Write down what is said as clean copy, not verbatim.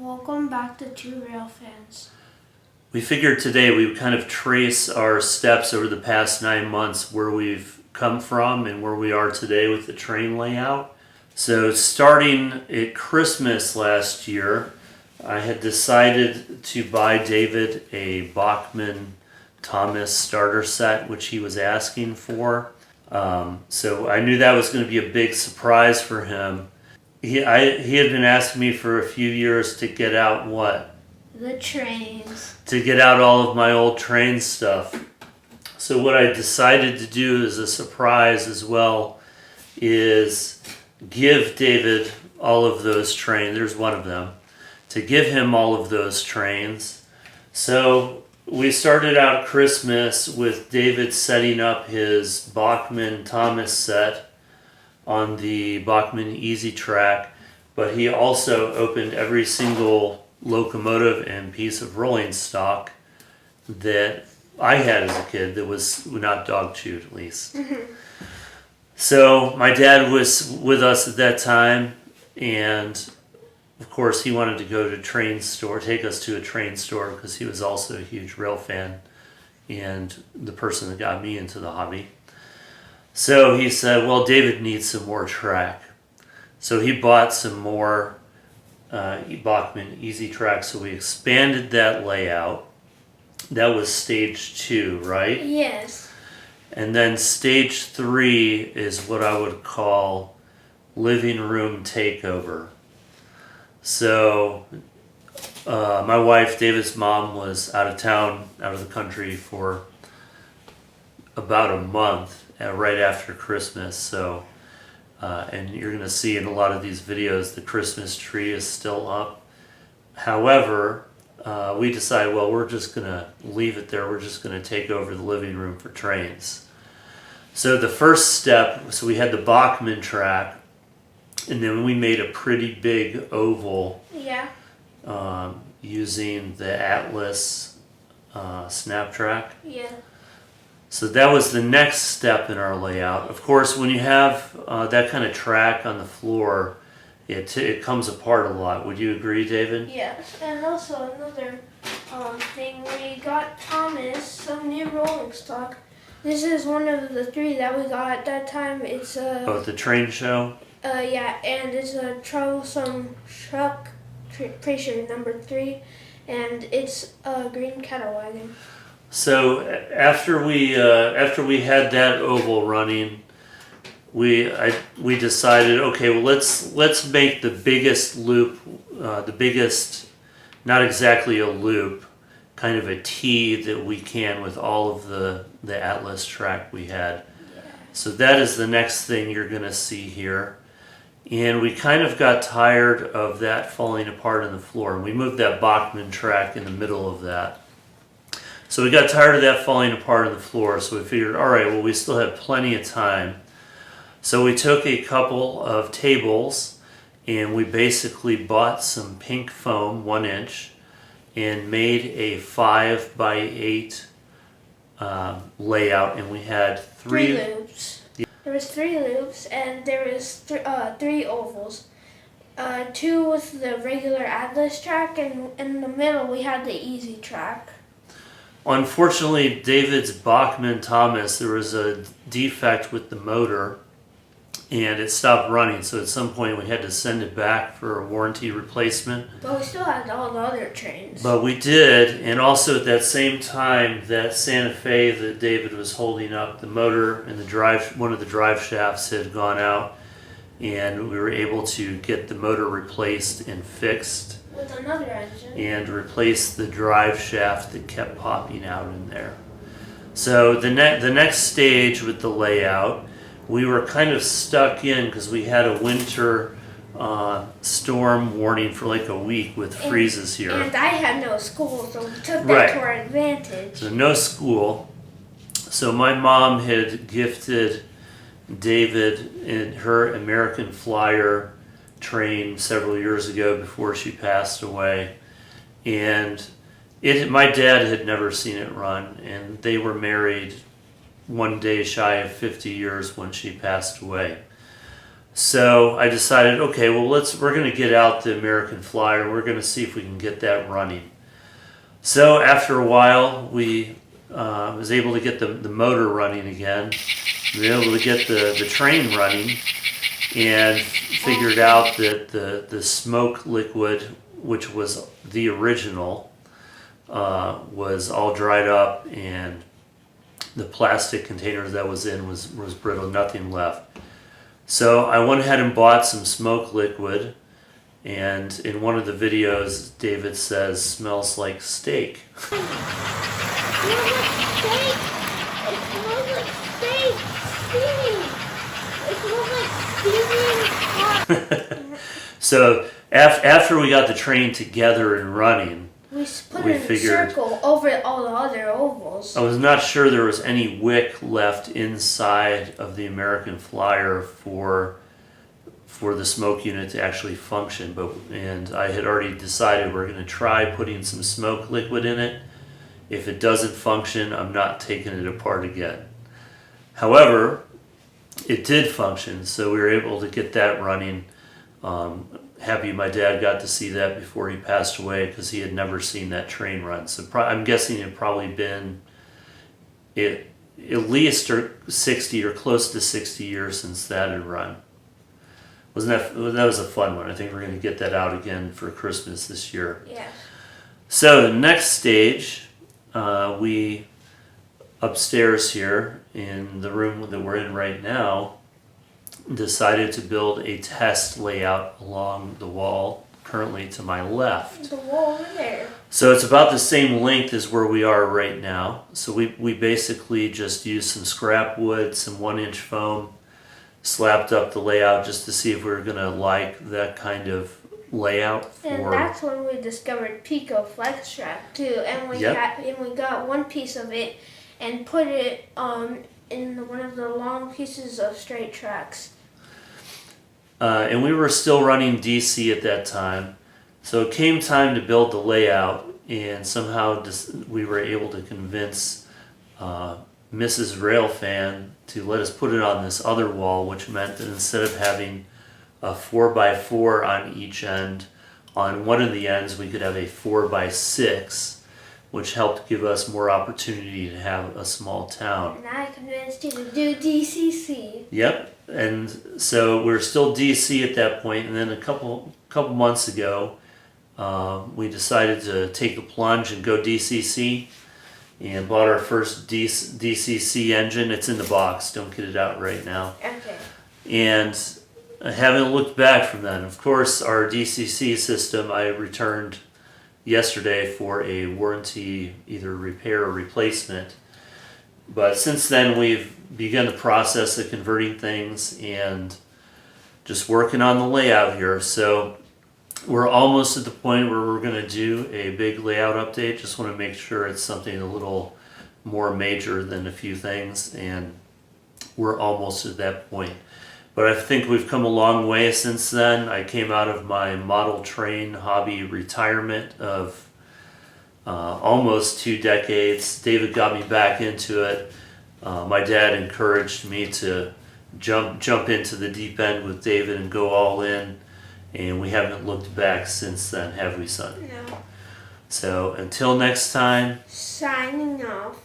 Welcome back to Two Rail Fans. We figured today we would kind of trace our steps over the past 9 months, where we've come from and where we are today with the train layout. So starting at Christmas last year, I had decided to buy David a Bachmann Thomas starter set, which he was asking for. So I knew that was going to be a big surprise for him. He had been asking me for a few years to get out what? The trains. To get out all of my old train stuff. So what I decided to do as a surprise as well is give David all of those trains. There's one of them. To give him all of those trains. So we started out Christmas with David setting up his Bachmann Thomas set on the Bachmann Easy Track, but he also opened every single locomotive and piece of rolling stock that I had as a kid that was not dog chewed, at least. So my dad was with us at that time, and of course he wanted to go to take us to a train store, because he was also a huge rail fan and the person that got me into the hobby. So he said, well, David needs some more track. So he bought some more Bachmann Easy Track, so we expanded that layout. That was stage 2, right? Yes. And then stage 3 is what I would call living room takeover. So my wife, David's mom, was out of town, out of the country for about a month, right after Christmas. So, and you're going to see in a lot of these videos the Christmas tree is still up. However, we decided, well, we're just going to leave it there. We're just going to take over the living room for trains. So the first step, so we had the Bachmann track, and then we made a pretty big oval. Yeah. Using the Atlas snap track. Yeah. So that was the next step in our layout. Of course, when you have that kind of track on the floor, it comes apart a lot. Would you agree, David? Yes. And also another thing, we got Thomas some new rolling stock. This is one of the 3 that we got at that time. It's the train show? Yeah, and it's a troublesome truck, pretty sure number 3, and it's a green cattle wagon. So after we had that oval running, we decided, okay, well let's make the biggest loop, not exactly a loop, kind of a T that we can with all of the Atlas track we had. Yeah. So that is the next thing you're going to see here. And we kind of got tired of that falling apart on the floor, and we moved that Bachmann track in the middle of that. So we got tired of that falling apart on the floor, so we figured, all right, well, we still have plenty of time. So we took a couple of tables, and we basically bought some pink foam, 1 inch, and made a 5 by 8 layout, and we had 3 loops. There was 3 loops, and there was 3 ovals. 2 with the regular Atlas track, and in the middle we had the Easy Track. Unfortunately, David's Bachmann Thomas, there was a defect with the motor, and it stopped running. So at some point we had to send it back for a warranty replacement. But we still had all the other trains. But we did, and also at that same time, that Santa Fe that David was holding up, the motor and one of the drive shafts had gone out, and we were able to get the motor replaced and fixed. With another engine. And replace the drive shaft that kept popping out in there. So the next stage with the layout, we were kind of stuck in because we had a winter storm warning for like a week with freezes here. And I had no school, so we took that to our advantage. So no school. So my mom had gifted David in her American Flyer train several years ago before she passed away, and my dad had never seen it run, and they were married 1 day shy of 50 years when she passed away. So I decided, okay, well we're going to get out the American Flyer. We're going to see if we can get that running. So after a while, we was able to get the motor running again. We were able to get the train running, and figured out that the smoke liquid, which was the original, was all dried up, and the plastic container that was in was brittle, nothing left. So I went ahead and bought some smoke liquid, and in one of the videos, David says, "Smells like steak." So after we got the train together and running, we put it in a circle over all the other ovals. I was not sure there was any wick left inside of the American Flyer for the smoke unit to actually function, and I had already decided we're going to try putting some smoke liquid in it. If it doesn't function, I'm not taking it apart again. However, it did function, so we were able to get that running. Happy my dad got to see that before he passed away, because he had never seen that train run. So I'm guessing it probably been at least 60 or close to 60 years since that had run. That was a fun one. I think we're going to get that out again for Christmas this year. Yeah. So the next stage, we upstairs here in the room that we're in right now, decided to build a test layout along the wall currently to my left. The wall over there. So it's about the same length as where we are right now. So we basically just used some scrap wood, some 1-inch foam, slapped up the layout just to see if we were going to like that kind of layout. And that's when we discovered Pico flex strap too, and we got one piece of it and put it in one of the long pieces of straight tracks. And we were still running DC at that time, so it came time to build the layout, and somehow we were able to convince Mrs. Railfan to let us put it on this other wall, which meant that instead of having a 4x4 on each end, on one of the ends we could have a 4x6, which helped give us more opportunity to have a small town. And I convinced you to do DCC. Yep, and so we were still DC at that point, and then a couple months ago, we decided to take the plunge and go DCC, and bought our first DCC engine. It's in the box, don't get it out right now. Okay. And I haven't looked back from then. Of course, our DCC system I returned yesterday for a warranty, either repair or replacement. But since then, we've begun the process of converting things and just working on the layout here. So we're almost at the point where we're going to do a big layout update. Just want to make sure it's something a little more major than a few things, and we're almost at that point. But I think we've come a long way since then. I came out of my model train hobby retirement of almost 2 decades. David got me back into it. My dad encouraged me to jump into the deep end with David and go all in. And we haven't looked back since then, have we, son? No. So until next time. Signing off.